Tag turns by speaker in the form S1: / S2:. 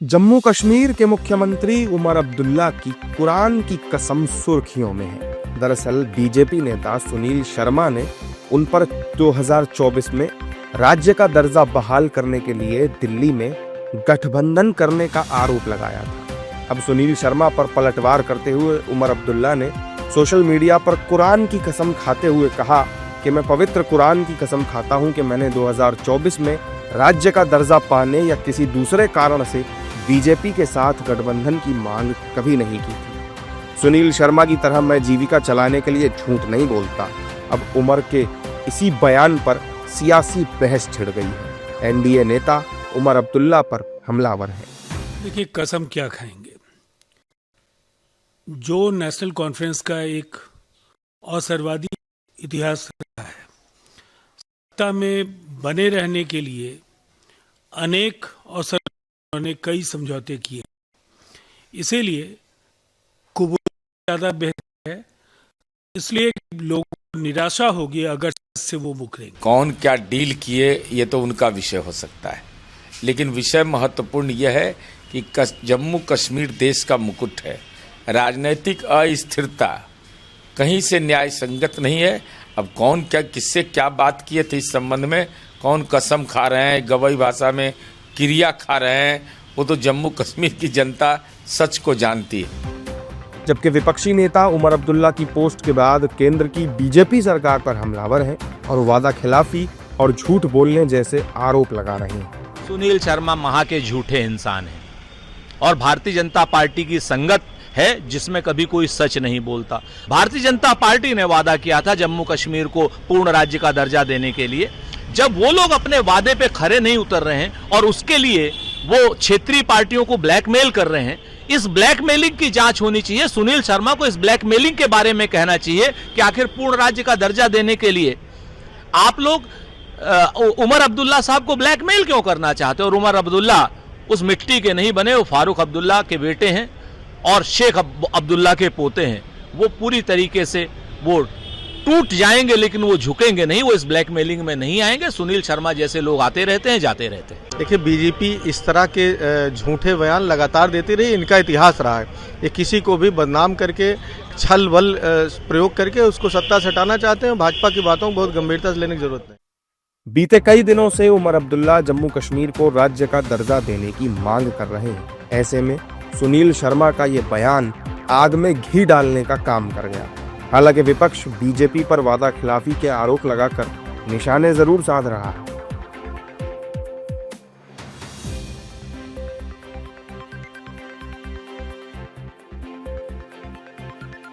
S1: जम्मू कश्मीर के मुख्यमंत्री उमर अब्दुल्ला की कुरान की कसम सुर्खियों में है। दरअसल बीजेपी नेता सुनील शर्मा ने उन पर 2024 में राज्य का दर्जा बहाल करने के लिए दिल्ली में गठबंधन करने का आरोप लगाया था। अब सुनील शर्मा पर पलटवार करते हुए उमर अब्दुल्ला ने सोशल मीडिया पर कुरान की कसम खाते हुए कहा कि मैं पवित्र कुरान की कसम खाता हूं कि मैंने 2024 में राज्य का दर्जा पाने या किसी दूसरे कारण से बीजेपी के साथ गठबंधन की मांग कभी नहीं की थी। सुनील शर्मा की तरह मैं जीविका चलाने के लिए झूठ नहीं बोलता। अब उमर के इसी बयान पर सियासी बहस छिड़ गई है। एनडीए नेता उमर अब्दुल्ला पर हमलावर है।
S2: देखिए, कसम क्या खाएंगे। जो नेशनल कॉन्फ्रेंस का एक अवसरवादी इतिहास रहा है, सत्ता में बने रहने के लिए अनेक अवसर ने कई समझौते किए, इसीलिए कबूल ज़्यादा बेहतर है। इसलिए लोगों को निराशा होगी अगर से वो मुकरेंगे।
S3: कौन क्या डील किए ये तो उनका विषय हो सकता है, लेकिन विषय महत्वपूर्ण यह है कि जम्मू कश्मीर देश का मुकुट है। राजनीतिक अस्थिरता कहीं से न्याय संगत नहीं है। अब कौन क्या किससे क्या बात किए थे इस संबंध में, कौन कसम खा रहे हैं, गवई भाषा में क्रिया खा रहे हैं, वो तो जम्मू कश्मीर की जनता सच को जानती है।
S1: जबकि विपक्षी नेता उमर अब्दुल्ला की पोस्ट के बाद केंद्र की बीजेपी सरकार पर हमलावर हैं और वादा खिलाफी और झूठ बोलने जैसे आरोप लगा रहे हैं।
S4: सुनील शर्मा महा के झूठे इंसान हैं और भारतीय जनता पार्टी की संगत है जिसमें कभी कोई सच नहीं बोलता। भारतीय जनता पार्टी ने वादा किया था जम्मू कश्मीर को पूर्ण राज्य का दर्जा देने के लिए। जब वो लोग अपने वादे पे खरे नहीं उतर रहे हैं और उसके लिए वो क्षेत्रीय पार्टियों को ब्लैकमेल कर रहे हैं, इस ब्लैकमेलिंग की जांच होनी चाहिए। सुनील शर्मा को इस ब्लैकमेलिंग के बारे में कहना चाहिए कि आखिर पूर्ण राज्य का दर्जा देने के लिए आप लोग उमर अब्दुल्ला साहब को ब्लैकमेल क्यों करना चाहते हो। और उमर अब्दुल्ला उस मिट्टी के नहीं बने, वो फारूक अब्दुल्ला के बेटे हैं और शेख अब्दुल्ला के पोते हैं। वो पूरी तरीके से वो टूट जाएंगे, लेकिन वो झुकेंगे नहीं, वो इस ब्लैकमेलिंग में नहीं आएंगे। सुनील शर्मा जैसे लोग आते रहते हैं, जाते रहते हैं।
S5: देखिए, बीजेपी इस तरह के झूठे बयान लगातार देती रही, इनका इतिहास रहा है। ये किसी को भी बदनाम करके छल बल प्रयोग करके उसको सत्ता से हटाना चाहते हैं। भाजपा की बातों को बहुत गंभीरता से लेने की जरूरत नहीं।
S1: बीते कई दिनों से उमर अब्दुल्ला जम्मू कश्मीर को राज्य का दर्जा देने की मांग कर रहे हैं। ऐसे में सुनील शर्मा का ये बयान आग में घी डालने का काम कर गया। हालांकि विपक्ष बीजेपी पर वादा खिलाफी के आरोप लगाकर निशाने जरूर साध रहा है।